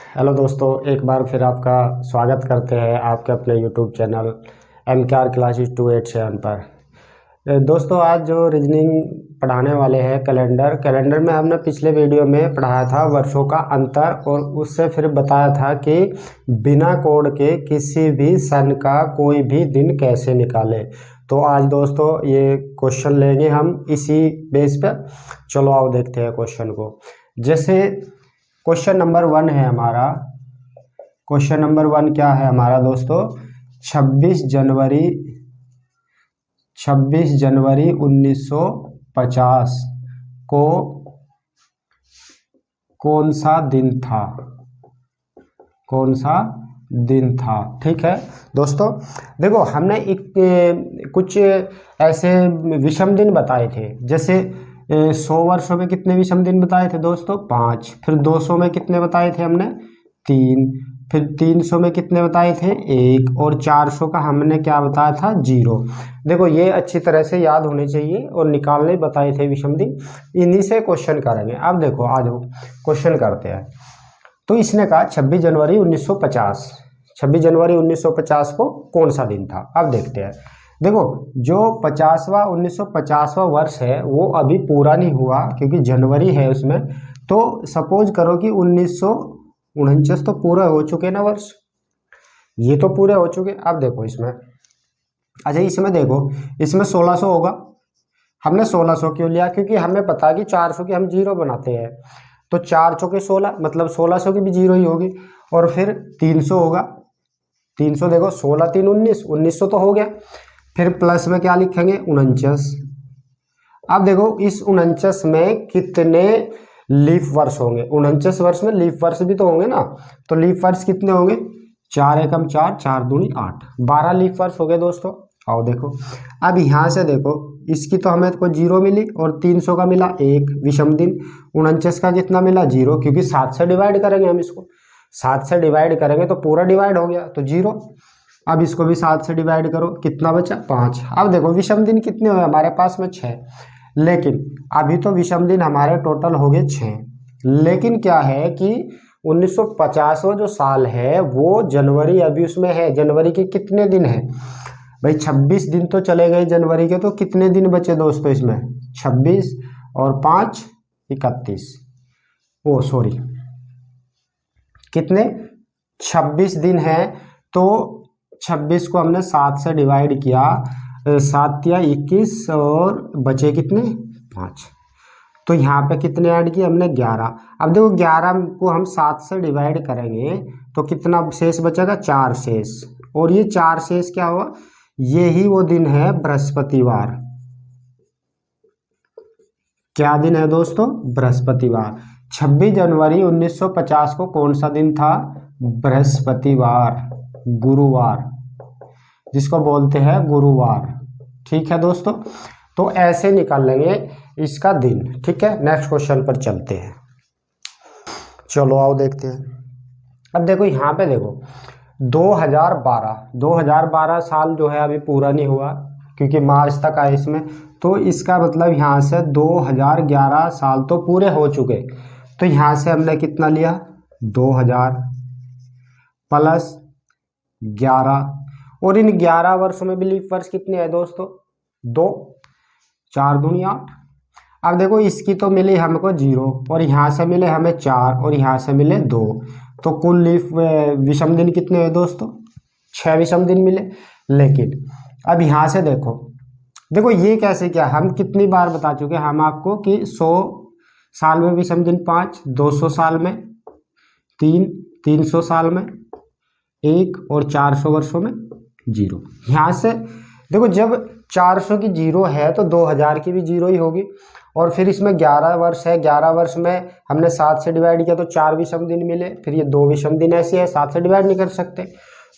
Hello दोस्तों, एक बार फिर आपका स्वागत करते हैं आपके अपने यूट्यूब चैनल MKR क्लासेस 287 पर। दोस्तों, आज जो रीजनिंग पढ़ाने वाले हैं कैलेंडर में हमने पिछले वीडियो में पढ़ाया था वर्षों का अंतर, और उससे फिर बताया था कि बिना कोड के किसी भी सन का कोई भी दिन कैसे निकाले। तो आज दोस्तों ये क्वेश्चन लेंगे हम इसी बेस पर। चलो आओ देखते हैं क्वेश्चन को। जैसे क्वेश्चन नंबर 1 है हमारा। क्वेश्चन नंबर 1 क्या है हमारा दोस्तों? 26 जनवरी 1950 को कौन सा दिन था? कौन सा दिन था? ठीक है दोस्तों, देखो हमने कुछ ऐसे विषम दिन बताए थे। जैसे 100 वर्षों में कितने विषम दिन बताए थे दोस्तों? 5। फिर 200 में कितने बताए थे हमने? 3। फिर 300 में कितने बताए थे? 1। और 400 का हमने क्या बताया था? 0। देखो ये अच्छी तरह से याद होने चाहिए, और निकालने बताए थे विषम दिन। इन्हीं से क्वेश्चन करेंगे। अब देखो आ जाओ क्वेश्चन करते हैं। तो इसने कहा 26 जनवरी 1950। 26 जनवरी 1950 को कौन सा दिन था? अब देखते हैं। देखो जो 1950वां वर्ष है वो अभी पूरा नहीं हुआ, क्योंकि जनवरी है उसमें। तो सपोज करो कि 1949 तो पूरा हो चुके ना वर्ष, ये तो पूरे हो चुके। अब देखो इसमें, अच्छा इसमें देखो, इसमें 1600 होगा। हमने 1600 क्यों लिया? क्योंकि हमें पता है कि 400 की हम 0 बनाते हैं, तो 4 चौके 16, मतलब 1600 की भी 0 ही होगी। और फिर 300 होगा। 300 देखो, 16 3 19, 1900 तो हो गया। फिर प्लस में क्या लिखेंगे? 49। अब देखो इस 49 में कितने लीफ वर्ष होंगे? 49 वर्ष में लीफ वर्ष भी तो होंगे ना। तो लीफ वर्ष कितने होंगे? 4 एकम 4, 4 दूनी 8, 12 लीफ वर्ष हो गए दोस्तों। आओ देखो, अब यहाँ से देखो, इसकी तो हमें को 0 मिली, और 300 का मिला 1 विषम दिन। 49 का कितना मिला? 0, क्योंकि 7 से डिवाइड करेंगे हम इसको। 7 से डिवाइड करेंगे तो पूरा डिवाइड हो गया, तो 0। अब इसको भी 7 से डिवाइड करो, कितना बचा? 5। अब देखो विषम दिन कितने हुए हमारे पास में? 6। लेकिन अभी तो विषम दिन हमारे टोटल हो गए 6। लेकिन क्या है कि 1950वां जो साल है वो जनवरी अभी उसमें है। जनवरी के कितने दिन है भाई? 26 दिन तो चले गए जनवरी के, तो कितने दिन बचे दोस्तों इसमें? 26 और 5 31। ओ सॉरी, कितने? 26 दिन है। तो 26 को हमने 7 से डिवाइड किया, 7 या 21, और बचे कितने? 5। तो यहाँ पे कितने ऐड किए हमने? 11। अब देखो 11 को हम 7 से डिवाइड करेंगे तो कितना शेष बचेगा? 4 शेष। और ये 4 शेष क्या हुआ? ये ही वो दिन है बृहस्पतिवार। क्या दिन है दोस्तों? बृहस्पतिवार। 26 जनवरी 1950 को कौन सा दिन था? बृहस्पतिवार, गुरुवार, जिसको बोलते हैं गुरुवार। ठीक है दोस्तों, तो ऐसे निकाल लेंगे इसका दिन। ठीक है, नेक्स्ट क्वेश्चन पर चलते हैं। चलो आओ देखते हैं। अब देखो यहाँ पे देखो 2012 साल जो है अभी पूरा नहीं हुआ, क्योंकि मार्च तक आए इसमें। तो इसका मतलब यहाँ से 2011 साल तो पूरे हो चुके। तो यहाँ से हमने कितना लिया? 2000 प्लस 11, और इन 11 वर्षों में भी लीफ वर्ष कितने हैं दोस्तों? 2। 4 दूनी 8। अब देखो इसकी तो मिली हमको 0, और यहाँ से मिले हमें 4, और यहाँ से मिले 2। तो कुल लीफ विषम दिन कितने हैं दोस्तों? 6 विषम दिन मिले। लेकिन अब यहाँ से देखो ये कैसे किया? हम कितनी बार बता चुके हम आपको कि 100 साल में विषम दिन 5, 200 साल में 3, 300 साल में 1, और 400 वर्षों में 0। यहाँ से देखो जब 400 की 0 है तो 2000 की भी 0 ही होगी। और फिर इसमें 11 वर्ष है, 11 वर्ष में हमने 7 से डिवाइड किया तो 4 विषम दिन मिले। फिर ये 2 विषम दिन ऐसे है, 7 से डिवाइड नहीं कर सकते,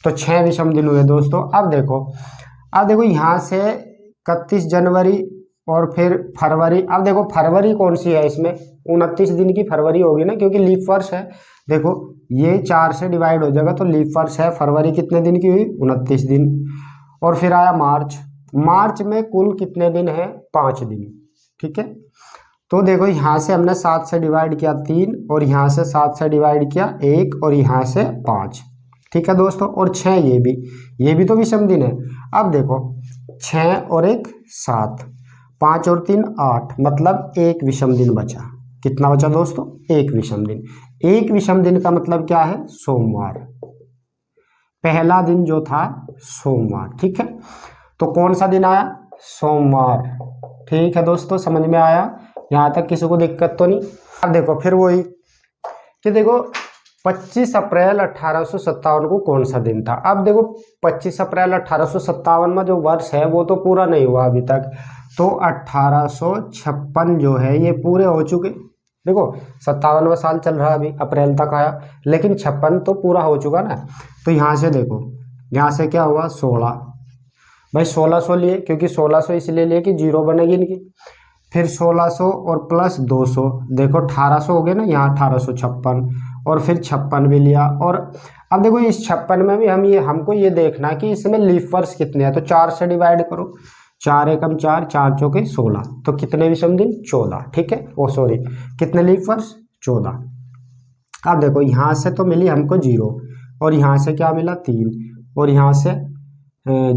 तो 6 विषम दिन हुए दोस्तों। अब देखो यहाँ से 31 जनवरी और फिर फरवरी। अब देखो फरवरी कौन सी है इसमें? 29 दिन की फरवरी होगी ना, क्योंकि लीफ वर्ष है। देखो ये 4 से डिवाइड हो जाएगा तो लीफ वर्ष है। फरवरी कितने दिन की हुई? 29 दिन। और फिर आया मार्च। मार्च में कुल कितने दिन है? 5 दिन। ठीक है, तो देखो यहाँ से हमने 7 से डिवाइड किया 3, और यहाँ से 7 से डिवाइड किया 1, और यहाँ से 5। ठीक है दोस्तों, और 6 ये भी तो विषम दिन है। अब देखो 6 और 1 7, 5 और 3 8, मतलब एक विषम दिन बचा। कितना बचा दोस्तों? एक विषम दिन। एक विषम दिन का मतलब क्या है? सोमवार। पहला दिन जो था सोमवार। ठीक है, तो कौन सा दिन आया? सोमवार। ठीक है दोस्तों, समझ में आया? यहाँ तक किसी को दिक्कत तो नहीं? अब देखो फिर वही कि देखो 25 अप्रैल 1857 को कौन सा दिन था। अब देखो 25 अप्रैल 1857 में जो वर्ष है वो तो पूरा नहीं हुआ अभी तक, तो 1856 जो है ये पूरे हो चुके। देखो 57वां साल चल रहा है, अभी अप्रैल तक आया, लेकिन 56 तो पूरा हो चुका ना। तो यहाँ से देखो, यहाँ से क्या हुआ? 16। भाई 1600 लिए, क्योंकि 1600 इसलिए लिए कि जीरो बनेगी इनकी। फिर 1600 और प्लस 200, देखो 1800 हो गए ना, यहाँ 1856, और फिर 56 भी लिया। और अब देखो इस 56 में भी हमको ये देखना कि इसमें लीफ वर्ष कितने हैं, तो 4 से डिवाइड करो। 4 एकम 4, 4 चौके 16, तो कितने विषम दिन? 14। ठीक है, ओ सॉरी, कितने लीफ वर्ष? 14। अब देखो यहाँ से तो मिली हमको 0, और यहाँ से क्या मिला? 3, और यहाँ से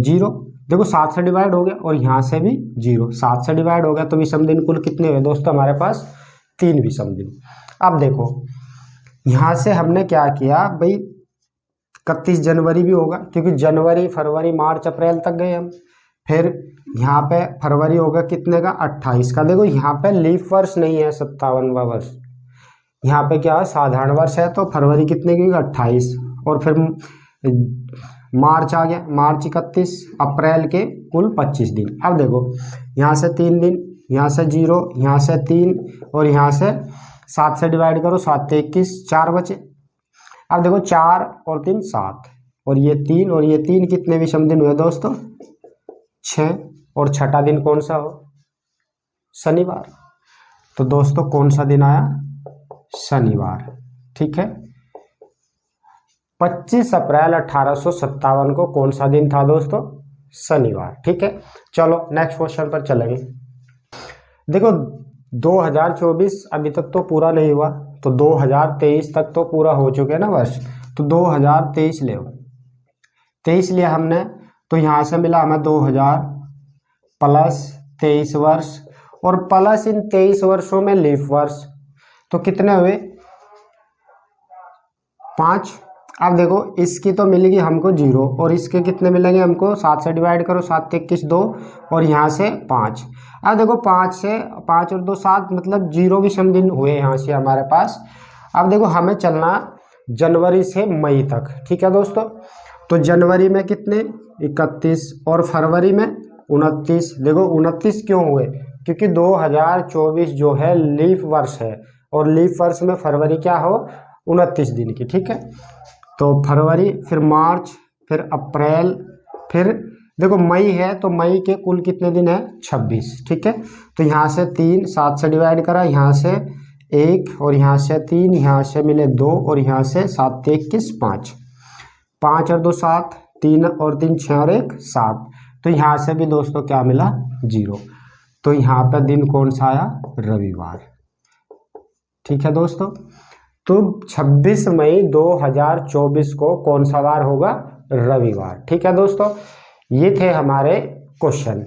0। देखो 7 से डिवाइड हो गया, और यहाँ से भी 0, 7 से डिवाइड हो गया, तो विषम दिन कुल कितने हुए दोस्तों हमारे पास? 3 विषम दिन। अब देखो यहाँ से हमने क्या किया भाई, 31 जनवरी भी होगा, क्योंकि जनवरी फरवरी मार्च अप्रैल तक गए हम। फिर यहाँ पे फरवरी होगा कितने का? 28 का। देखो यहाँ पे लीफ वर्ष नहीं है 57वां वर्ष, यहाँ पे क्या है? साधारण वर्ष है। तो फरवरी कितने की? 28, और फिर मार्च आ गया, मार्च 31, अप्रैल के कुल 25 दिन। अब देखो यहाँ से 3 दिन, यहाँ से 0, यहाँ से 3, और यहाँ से 7 से डिवाइड करो, 7 से 21, 4 बचे। अब देखो 4 और 3 7, और ये 3 और ये 3, कितने विषम दिन हुए दोस्तों? 6। और छठा दिन कौन सा हो? शनिवार। तो दोस्तों कौन सा दिन आया? शनिवार। ठीक है, 25 अप्रैल 1857 को कौन सा दिन था दोस्तों? शनिवार। ठीक है, चलो नेक्स्ट क्वेश्चन पर चलेंगे। देखो 2024 अभी तक तो पूरा नहीं हुआ, तो 2023 तक तो पूरा हो चुके ना वर्ष, तो 2023 ले 23 लिया हमने, तो यहाँ से मिला हमें 2000 प्लस 23 वर्ष, और प्लस इन 23 वर्षों में लीफ वर्ष, तो कितने हुए? 5। अब देखो इसकी तो मिलेगी हमको 0, और इसके कितने मिलेंगे हमको? 7 से डिवाइड करो, 7 से 21 2, और यहाँ से 5। अब देखो 5 से 5 और 2 7, मतलब 0 विषम दिन हुए यहाँ से हमारे पास। अब देखो हमें चलना जनवरी से मई तक। ठीक है दोस्तों, तो जनवरी में कितने? 31, और फरवरी में 29। देखो 29 क्यों हुए? क्योंकि 2024 जो है लीफ वर्ष है, और लीफ वर्ष में फरवरी क्या हो? 29 दिन की। ठीक है, तो फरवरी, फिर मार्च, फिर अप्रैल, फिर देखो मई है, तो मई के कुल कितने दिन है? 26। ठीक है, तो यहाँ से 3, 7 से डिवाइड करा, यहाँ से 1, और यहाँ से 3, यहाँ से मिले 2, और यहाँ से 7 से 21 5, 5 और 2 7, 3 और 3 6 और 1 7, तो यहाँ से भी दोस्तों क्या मिला? 0। तो यहाँ पर दिन कौन सा आया? रविवार। ठीक है दोस्तों, तो 26 मई 2024 को कौन सा वार होगा? रविवार। ठीक है दोस्तों, ये थे हमारे क्वेश्चन।